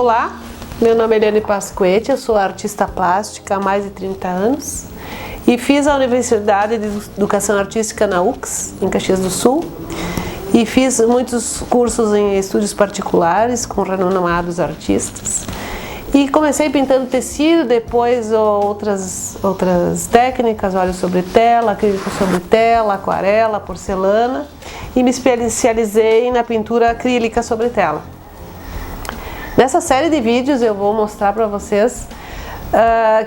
Olá, meu nome é Eliane Pasquetti, eu sou artista plástica há mais de 30 anos e fiz a Universidade de Educação Artística na UX, em Caxias do Sul, e fiz muitos cursos em estúdios particulares com renomados artistas. E comecei pintando tecido, depois outras técnicas, óleo sobre tela, acrílico sobre tela, aquarela, porcelana, e me especializei na pintura acrílica sobre tela. Nessa série de vídeos eu vou mostrar para vocês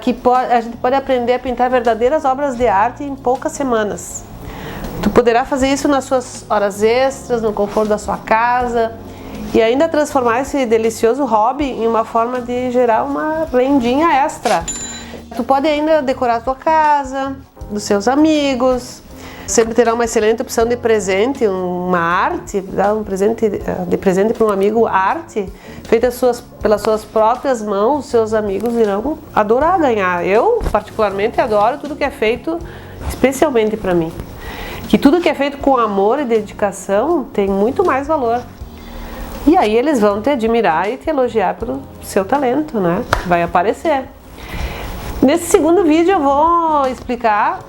que a gente pode aprender a pintar verdadeiras obras de arte em poucas semanas. Tu poderá fazer isso nas suas horas extras, no conforto da sua casa, e ainda transformar esse delicioso hobby em uma forma de gerar uma rendinha extra. Tu pode ainda decorar a tua casa, dos seus amigos. Sempre terá uma excelente opção de presente, uma arte, dar um presente de presente para um amigo, arte, feita pelas suas próprias mãos. Seus amigos irão adorar ganhar. Eu, particularmente, adoro tudo que é feito especialmente para mim. Que tudo que é feito com amor e dedicação tem muito mais valor. E aí eles vão te admirar e te elogiar pelo seu talento, né? Vai aparecer. Nesse segundo vídeo eu vou explicar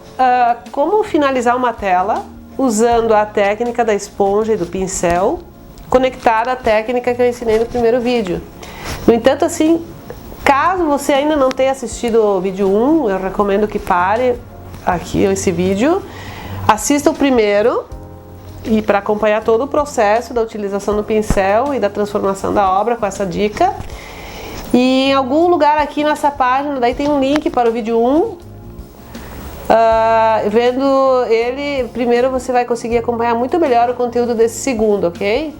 como finalizar uma tela usando a técnica da esponja e do pincel, conectada à técnica que eu ensinei no primeiro vídeo. No entanto, assim, caso você ainda não tenha assistido o vídeo 1, eu recomendo que pare aqui esse vídeo, assista o primeiro, e para acompanhar todo o processo da utilização do pincel e da transformação da obra com essa dica. E em algum lugar aqui nessa página, daí tem um link para o vídeo 1. Vendo ele, primeiro você vai conseguir acompanhar muito melhor o conteúdo desse segundo, ok?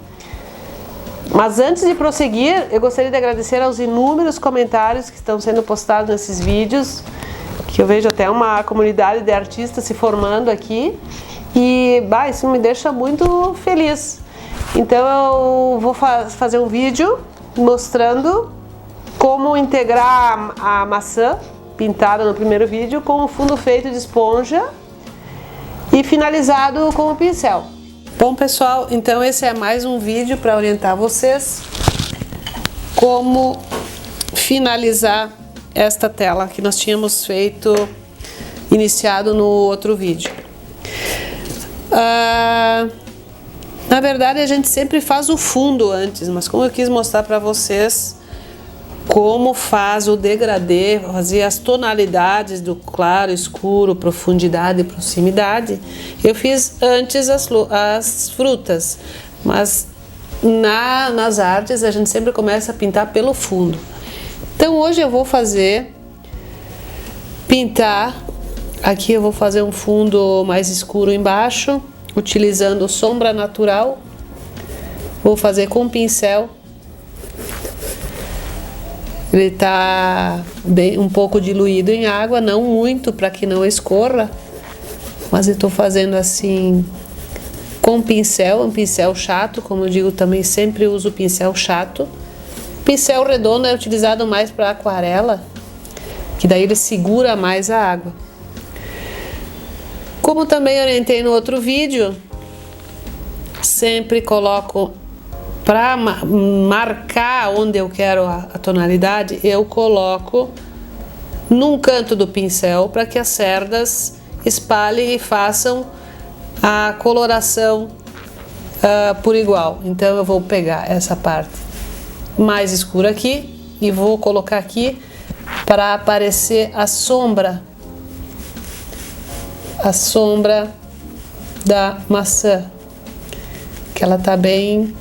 Mas antes de prosseguir, eu gostaria de agradecer aos inúmeros comentários que estão sendo postados nesses vídeos, que eu vejo até uma comunidade de artistas se formando aqui. E isso me deixa muito feliz. Então eu vou fazer um vídeo mostrando como integrar a maçã pintada no primeiro vídeo com o fundo feito de esponja e finalizado com o pincel. Bom, pessoal, então esse é mais um vídeo para orientar vocês como finalizar esta tela que nós tínhamos iniciado no outro vídeo. Na verdade a gente sempre faz o fundo antes, mas como eu quis mostrar para vocês como faz o degradê, fazer as tonalidades do claro, escuro, profundidade e proximidade, eu fiz antes as frutas, mas nas artes a gente sempre começa a pintar pelo fundo. Então hoje eu vou pintar. Aqui eu vou fazer um fundo mais escuro embaixo, utilizando sombra natural. Vou fazer com pincel. Ele está um pouco diluído em água, não muito para que não escorra, mas eu estou fazendo assim com pincel, um pincel chato, como eu digo, também sempre uso pincel chato. Pincel redondo é utilizado mais para aquarela, que daí ele segura mais a água. Como também orientei no outro vídeo, sempre coloco, para marcar onde eu quero a tonalidade, eu coloco num canto do pincel para que as cerdas espalhem e façam a coloração por igual. Então eu vou pegar essa parte mais escura aqui e vou colocar aqui para aparecer a sombra da maçã, que ela tá bem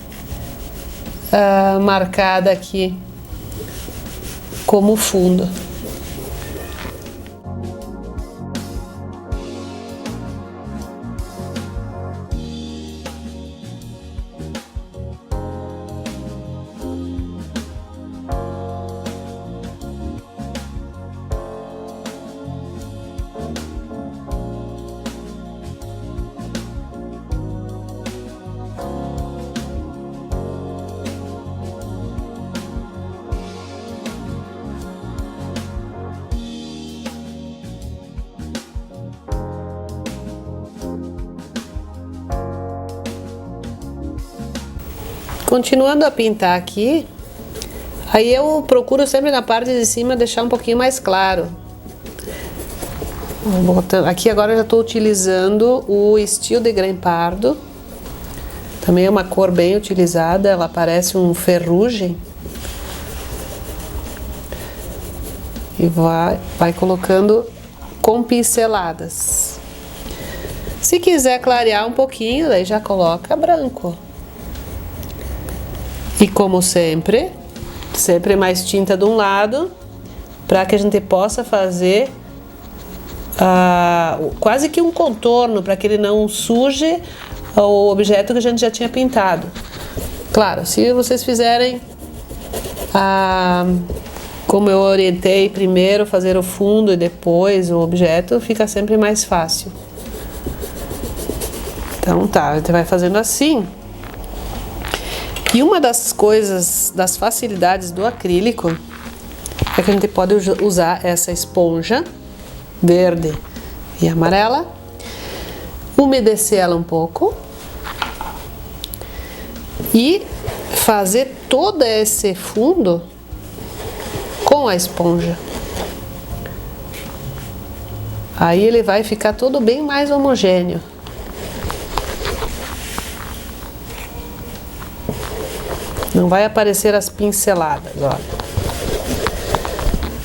marcada aqui como fundo. Continuando a pintar aqui, Aí eu procuro sempre na parte de cima deixar um pouquinho mais claro. Aqui agora eu já estou utilizando o Steel de Grem Pardo. Também é uma cor bem utilizada, ela parece um ferrugem. E vai colocando com pinceladas. Se quiser clarear um pouquinho, daí já coloca branco. E como sempre mais tinta de um lado, para que a gente possa fazer quase que um contorno, para que ele não suje o objeto que a gente já tinha pintado. Claro, se vocês fizerem como eu orientei, primeiro fazer o fundo e depois o objeto, fica sempre mais fácil. Então tá, a gente vai fazendo assim. E uma das coisas, das facilidades do acrílico, é que a gente pode usar essa esponja verde e amarela, umedecer ela um pouco e fazer todo esse fundo com a esponja. Aí ele vai ficar todo bem mais homogêneo. Não vai aparecer as pinceladas, olha.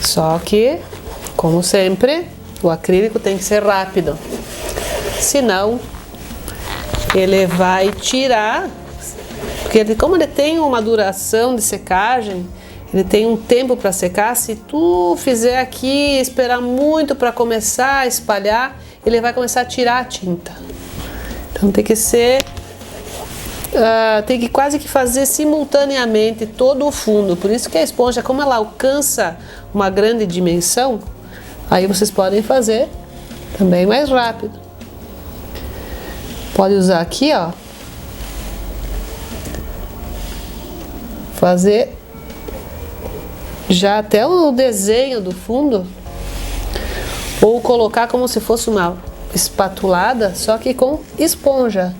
Só que, como sempre, o acrílico tem que ser rápido. Senão, ele vai tirar, porque como ele tem uma duração de secagem, ele tem um tempo para secar. Se tu fizer aqui, esperar muito para começar a espalhar, ele vai começar a tirar a tinta. Então tem que ser, tem que quase que fazer simultaneamente todo o fundo. Por isso que a esponja, como ela alcança uma grande dimensão, aí vocês podem fazer também mais rápido. Pode usar aqui, ó, fazer já até o desenho do fundo, ou colocar como se fosse uma espatulada, só que com esponja,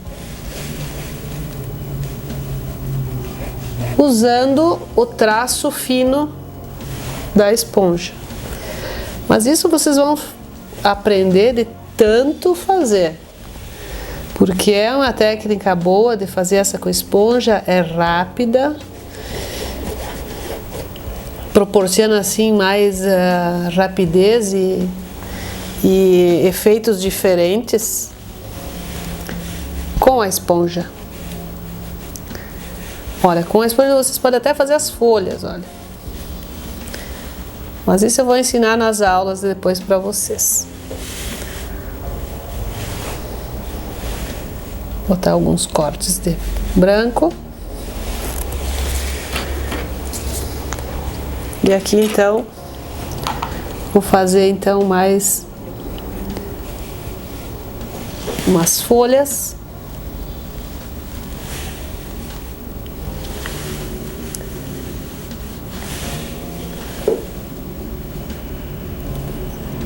usando o traço fino da esponja. Mas isso vocês vão aprender de tanto fazer, porque é uma técnica boa de fazer essa com esponja, é rápida, proporciona assim mais rapidez e efeitos diferentes com a esponja. Olha, com a esponja vocês podem até fazer as folhas, olha. Mas isso eu vou ensinar nas aulas depois para vocês. Vou botar alguns cortes de branco. E aqui então, vou fazer então mais umas folhas.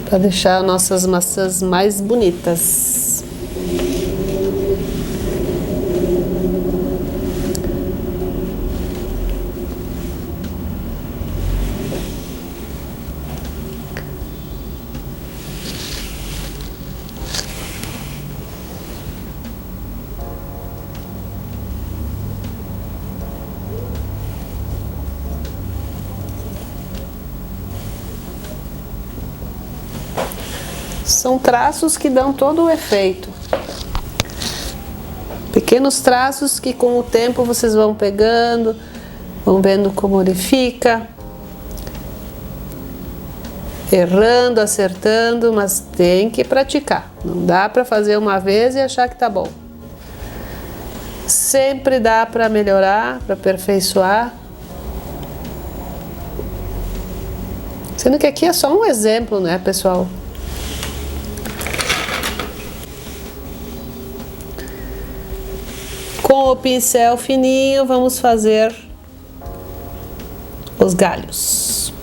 Para deixar nossas maçãs mais bonitas. São traços que dão todo o efeito. Pequenos traços que com o tempo vocês vão pegando, vão vendo como ele fica. Errando, acertando, mas tem que praticar. Não dá para fazer uma vez e achar que tá bom. Sempre dá para melhorar, para aperfeiçoar. Sendo que aqui é só um exemplo, né, pessoal? Com o pincel fininho, vamos fazer os galhos.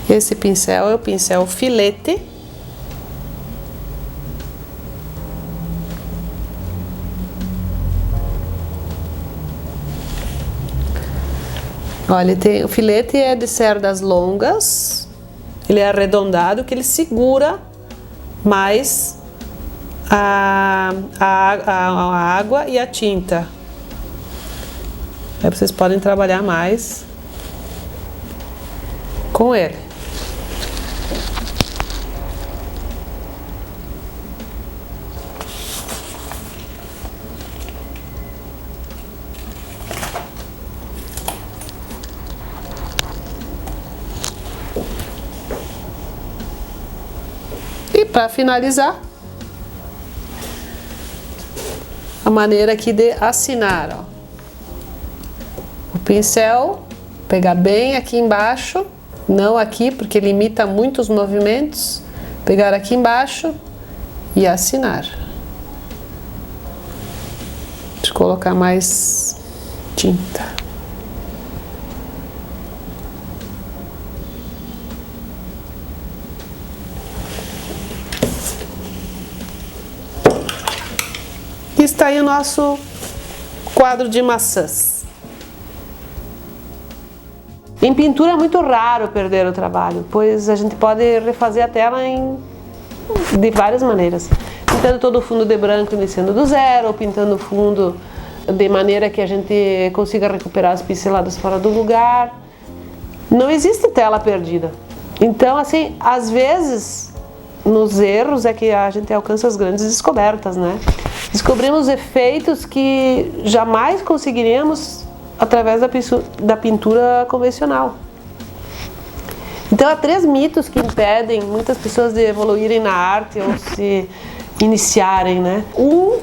Esse pincel é o pincel filete. Olha, o filete é de cerdas longas, ele é arredondado, que ele segura mais a água e a tinta. Aí vocês podem trabalhar mais com ele. E para finalizar, a maneira aqui de assinar, ó. O pincel, pegar bem aqui embaixo, não aqui porque limita muito os movimentos, pegar aqui embaixo e assinar. Deixa eu colocar mais tinta. E está aí o nosso quadro de maçãs. Em pintura é muito raro perder o trabalho, pois a gente pode refazer a tela de várias maneiras. Pintando todo o fundo de branco iniciando do zero, ou pintando o fundo de maneira que a gente consiga recuperar as pinceladas fora do lugar. Não existe tela perdida. Então, assim, às vezes, nos erros é que a gente alcança as grandes descobertas, né? Descobrimos efeitos que jamais conseguiríamos através da pintura convencional. Então, há 3 mitos que impedem muitas pessoas de evoluírem na arte ou se iniciarem, né? Um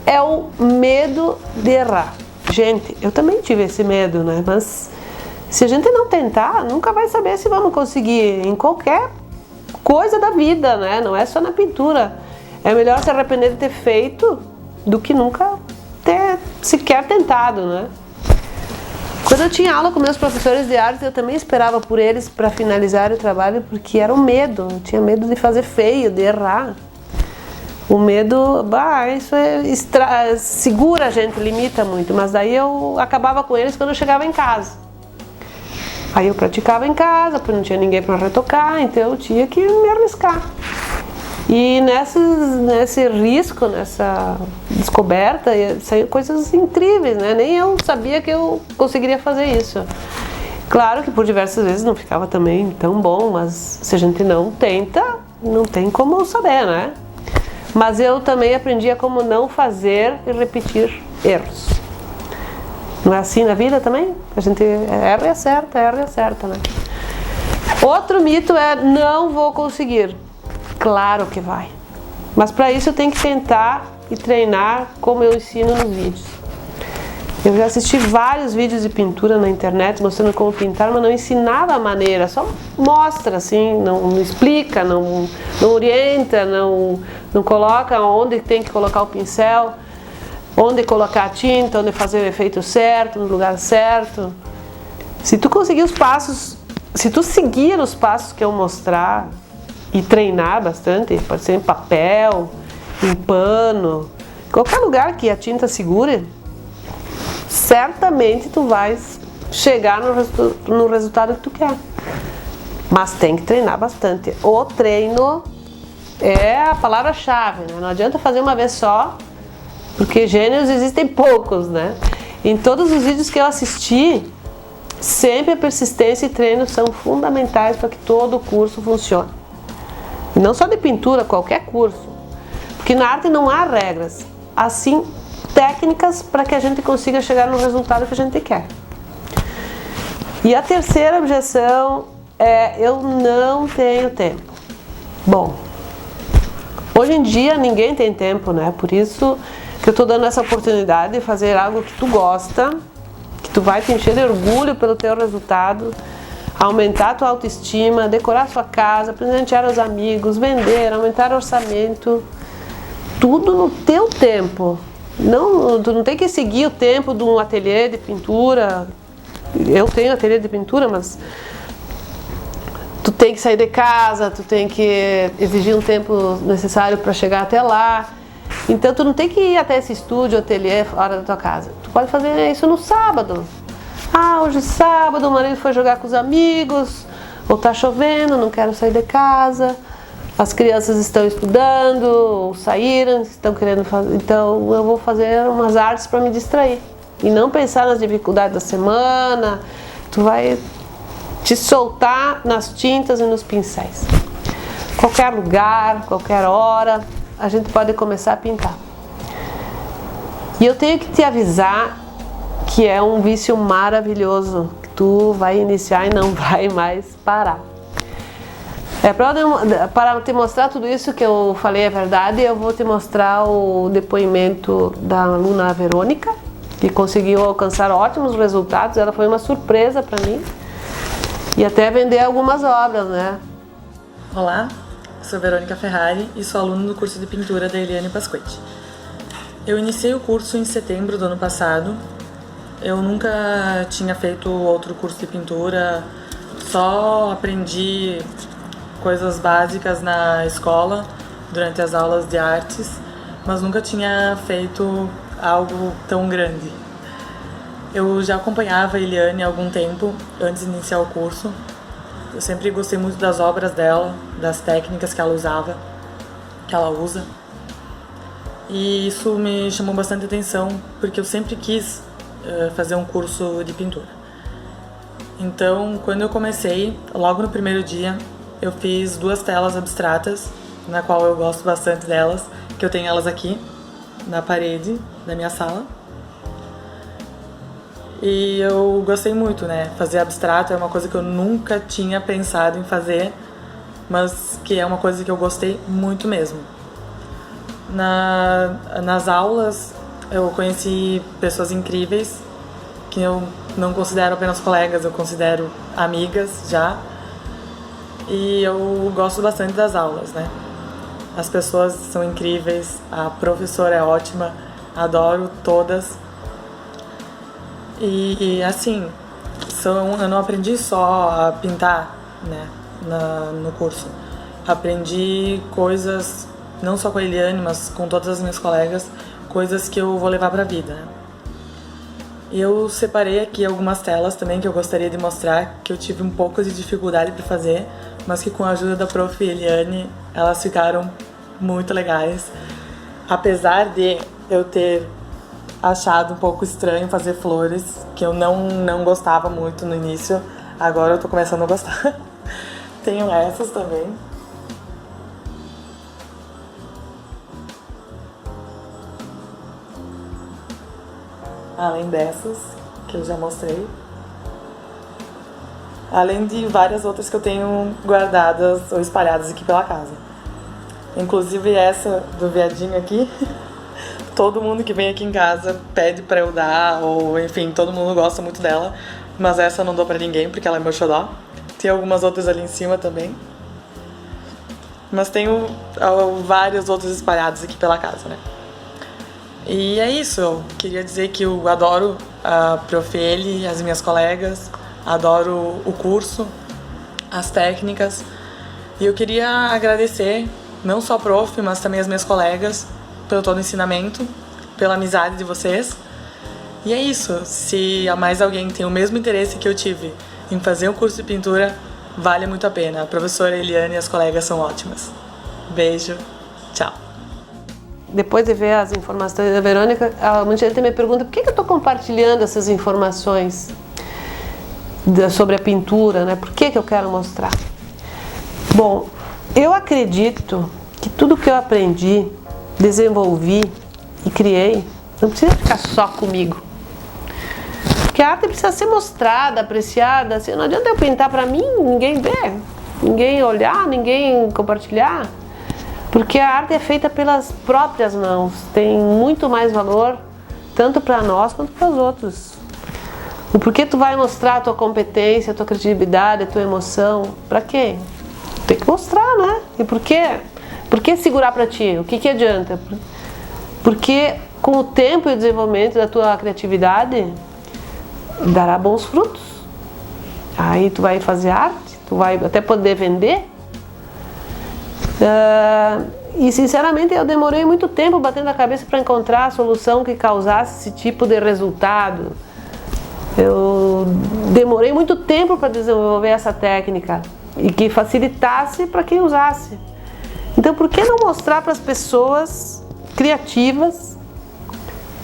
é o medo de errar. Gente, eu também tive esse medo, né? Mas se a gente não tentar, nunca vai saber se vamos conseguir em qualquer coisa da vida, né? Não é só na pintura. É melhor se arrepender de ter feito do que nunca ter sequer tentado, né? Quando eu tinha aula com meus professores de arte, eu também esperava por eles para finalizar o trabalho, porque era um medo. Eu tinha medo de fazer feio, de errar. O medo, isso segura a gente, limita muito. Mas daí eu acabava com eles quando eu chegava em casa. Aí eu praticava em casa, porque não tinha ninguém para retocar, então eu tinha que me arriscar. E nesse risco, nessa descoberta, saíram coisas incríveis, né? Nem eu sabia que eu conseguiria fazer isso. Claro que por diversas vezes não ficava também tão bom, mas se a gente não tenta, não tem como saber, né? Mas eu também aprendi a como não fazer e repetir erros. Não é assim na vida também? A gente erra e acerta, né? Outro mito é: não vou conseguir. Claro que vai. Mas para isso eu tenho que tentar e treinar como eu ensino nos vídeos. Eu já assisti vários vídeos de pintura na internet mostrando como pintar, mas não ensinava a maneira, só mostra assim, não explica, não orienta, não coloca onde tem que colocar o pincel, onde colocar a tinta, onde fazer o efeito certo, no lugar certo. Se tu conseguir os passos, se tu seguir os passos que eu mostrar e treinar bastante, pode ser em papel, em pano, qualquer lugar que a tinta segure, certamente tu vais chegar no resultado que tu quer. Mas tem que treinar bastante. O treino é a palavra-chave, né? Não adianta fazer uma vez só, porque gênios existem poucos, né? Em todos os vídeos que eu assisti, sempre a persistência e treino são fundamentais para que todo o curso funcione. E não só de pintura, qualquer curso. Porque na arte não há regras, assim técnicas para que a gente consiga chegar no resultado que a gente quer. E a terceira objeção é: eu não tenho tempo. Bom, hoje em dia ninguém tem tempo, né? Por isso que eu estou dando essa oportunidade de fazer algo que tu gosta, que tu vai te encher de orgulho pelo teu resultado, aumentar a tua autoestima, decorar a sua casa, presentear os amigos, vender, aumentar o orçamento, tudo no teu tempo. Não, tu não tem que seguir o tempo de um ateliê de pintura. Eu tenho ateliê de pintura, mas tu tem que sair de casa, tu tem que exigir um tempo necessário para chegar até lá. Então tu não tem que ir até esse estúdio, ateliê fora da tua casa. Tu pode fazer isso no sábado. Ah, hoje é sábado, o marido foi jogar com os amigos, ou tá chovendo, não quero sair de casa. As crianças estão estudando, ou saíram, estão querendo fazer. Então eu vou fazer umas artes para me distrair. E não pensar nas dificuldades da semana. Tu vai te soltar nas tintas e nos pincéis. Qualquer lugar, qualquer hora, a gente pode começar a pintar. E eu tenho que te avisar que é um vício maravilhoso, que tu vai iniciar e não vai mais parar. Para te mostrar tudo isso que eu falei é verdade, eu vou te mostrar o depoimento da aluna Verônica, que conseguiu alcançar ótimos resultados. Ela foi uma surpresa para mim e até vender algumas obras, né? Olá, sou Verônica Ferrari e sou aluna do curso de pintura da Eliane Pasquetti. Eu iniciei o curso em setembro do ano passado. Eu nunca tinha feito outro curso de pintura, só aprendi coisas básicas na escola, durante as aulas de artes, mas nunca tinha feito algo tão grande. Eu já acompanhava a Eliane há algum tempo, antes de iniciar o curso. Eu sempre gostei muito das obras dela, das técnicas que ela usava, que ela usa. E isso me chamou bastante atenção, porque eu sempre quis fazer um curso de pintura. Então, quando eu comecei, logo no primeiro dia, eu fiz 2 telas abstratas, na qual eu gosto bastante delas, que eu tenho elas aqui, na parede da minha sala. E eu gostei muito, né? Fazer abstrato é uma coisa que eu nunca tinha pensado em fazer, mas que é uma coisa que eu gostei muito mesmo. Nas aulas, eu conheci pessoas incríveis, que eu não considero apenas colegas, eu considero amigas já. E eu gosto bastante das aulas, né? As pessoas são incríveis, a professora é ótima, adoro todas. E assim, eu não aprendi só a pintar, né, no curso. Aprendi coisas, não só com a Eliane, mas com todas as minhas colegas, coisas que eu vou levar pra vida, né? E eu separei aqui algumas telas também que eu gostaria de mostrar, que eu tive um pouco de dificuldade para fazer, mas que com a ajuda da prof. Eliane, elas ficaram muito legais. Apesar de eu ter achado um pouco estranho fazer flores, que eu não gostava muito no início, agora eu tô começando a gostar. Tenho essas também. Além dessas, que eu já mostrei. Além de várias outras que eu tenho guardadas ou espalhadas aqui pela casa. Inclusive essa do viadinho aqui, todo mundo que vem aqui em casa pede pra eu dar, ou enfim, todo mundo gosta muito dela, mas essa eu não dou pra ninguém porque ela é meu xodó. Tem algumas outras ali em cima também. Mas tenho vários outros espalhados aqui pela casa, né? E é isso, eu queria dizer que eu adoro a Prof. Eli, as minhas colegas, adoro o curso, as técnicas. E eu queria agradecer, não só a Prof., mas também as minhas colegas, pelo todo o ensinamento, pela amizade de vocês. E é isso, se a mais alguém tem o mesmo interesse que eu tive em fazer um curso de pintura, vale muito a pena. A professora Eliane e as colegas são ótimas. Beijo, tchau. Depois de ver as informações da Verônica, muita gente me pergunta por que eu estou compartilhando essas informações sobre a pintura, né? Por que eu quero mostrar? Bom, eu acredito que tudo que eu aprendi, desenvolvi e criei, não precisa ficar só comigo. Porque a arte precisa ser mostrada, apreciada. Assim, não adianta eu pintar para mim, ninguém ver, ninguém olhar, ninguém compartilhar. Porque a arte é feita pelas próprias mãos, tem muito mais valor, tanto para nós quanto para os outros. O porquê tu vai mostrar a tua competência, a tua criatividade, a tua emoção, para quê? Tem que mostrar, né? E por quê? Por que segurar para ti? O que adianta? Porque com o tempo e o desenvolvimento da tua criatividade, dará bons frutos. Aí tu vai fazer arte, tu vai até poder vender. E sinceramente eu demorei muito tempo batendo a cabeça para encontrar a solução que causasse esse tipo de resultado. Eu demorei muito tempo para desenvolver essa técnica e que facilitasse para quem usasse. Então, por que não mostrar para as pessoas criativas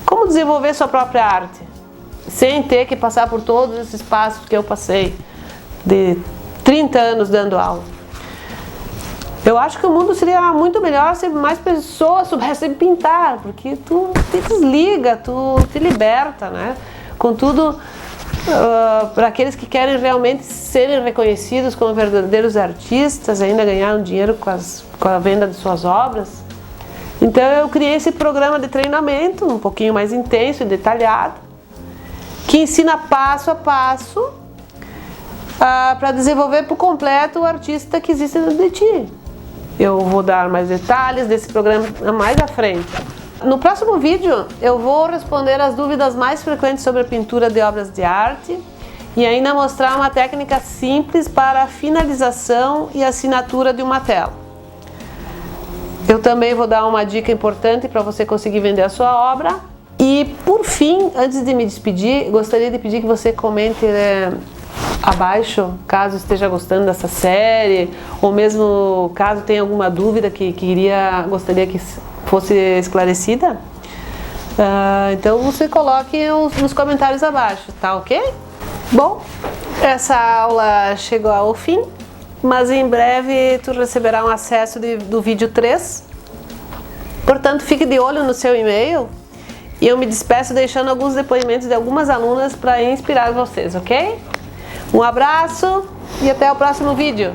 como desenvolver sua própria arte, sem ter que passar por todos esses passos que eu passei, de 30 anos dando aula? Eu acho que o mundo seria muito melhor se mais pessoas soubessem pintar, porque tu te desliga, tu te liberta, né? Contudo, para aqueles que querem realmente serem reconhecidos como verdadeiros artistas, ainda ganhar dinheiro com a venda de suas obras, então eu criei esse programa de treinamento um pouquinho mais intenso e detalhado, que ensina passo a passo para desenvolver por completo o artista que existe dentro de ti. Eu vou dar mais detalhes desse programa mais à frente. No próximo vídeo eu vou responder as dúvidas mais frequentes sobre a pintura de obras de arte e ainda mostrar uma técnica simples para a finalização e assinatura de uma tela. Eu também vou dar uma dica importante para você conseguir vender a sua obra. E por fim, antes de me despedir, gostaria de pedir que você comente abaixo, caso esteja gostando dessa série, ou mesmo caso tenha alguma dúvida que gostaria que fosse esclarecida. Então você coloque nos comentários abaixo, tá ok? Bom, essa aula chegou ao fim, mas em breve tu receberá um acesso do vídeo 3. Portanto, fique de olho no seu e-mail e eu me despeço deixando alguns depoimentos de algumas alunas para inspirar vocês, ok? Um abraço e até o próximo vídeo!